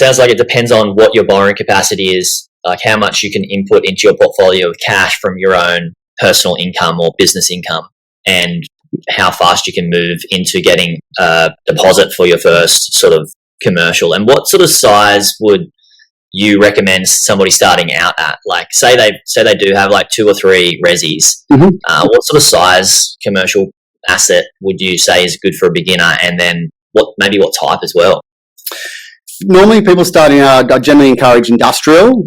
sounds like it depends on what your borrowing capacity is, like how much you can input into your portfolio of cash from your own personal income or business income, and how fast you can move into getting a deposit for your first sort of commercial. And what sort of size would you recommend somebody starting out at? Like, say they do have like 2 or 3 resis. What sort of size commercial asset would you say is good for a beginner, and then what type as well? Normally people starting out, I generally encourage industrial,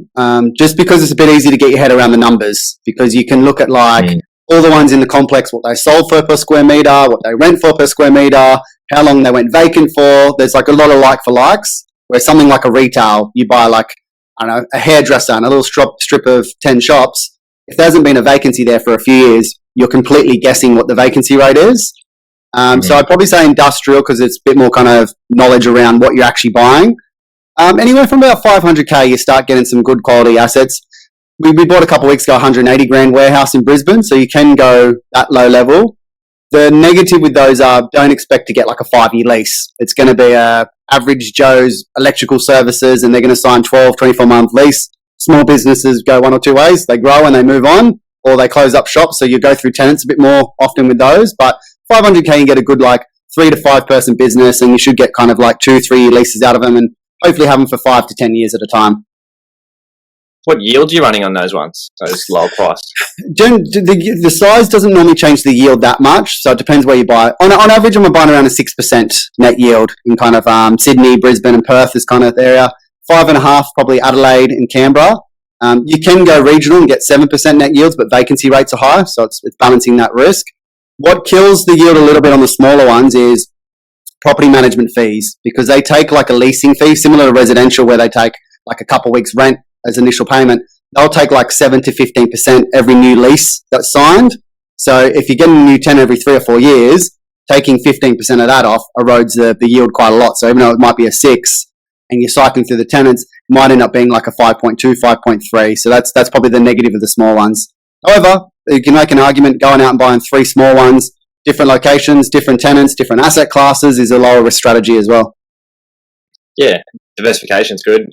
just because it's a bit easy to get your head around the numbers, because you can look at like all the ones in the complex, what they sold for per square metre, what they rent for per square metre, how long they went vacant for. There's like a lot of like for likes, where something like a retail, you buy like, I don't know, a hairdresser and a little strip of 10 shops. If there hasn't been a vacancy there for a few years, you're completely guessing what the vacancy rate is. So I'd probably say industrial, because it's a bit more kind of knowledge around what you're actually buying. Anywhere from about 500k, you start getting some good quality assets. We bought a couple of weeks ago 180 grand warehouse in Brisbane, so you can go that low level. The negative with those are, don't expect to get like a 5-year lease. It's going to be a average Joe's electrical services, and they're going to sign 12, 24-month lease. Small businesses go one or two ways. They grow and they move on, or they close up shop, so you go through tenants a bit more often with those. But 500k, you get a good like 3 to 5 person business, and you should get kind of like 2-3 year leases out of them, and hopefully have them for 5 to 10 years at a time. What yield are you running on those ones, those lower price? The size doesn't normally change the yield that much, so it depends where you buy. On average, I'm buying around a 6% net yield in kind of Sydney, Brisbane and Perth, this kind of area. 5.5 probably Adelaide and Canberra. You can go regional and get 7% net yields, but vacancy rates are high, so it's balancing that risk. What kills the yield a little bit on the smaller ones is property management fees, because they take like a leasing fee, similar to residential, where they take like a couple of weeks rent as initial payment. They'll take like 7 to 15% every new lease that's signed. So if you're getting a new tenant every 3 or 4 years, taking 15% of that off erodes the yield quite a lot. So even though it might be a 6 and you're cycling through the tenants, it might end up being like a 5.2, 5.3. So that's probably the negative of the small ones. However, you can make an argument going out and buying 3 small ones, different locations, different tenants, different asset classes, is a lower risk strategy as well. Yeah, diversification's good.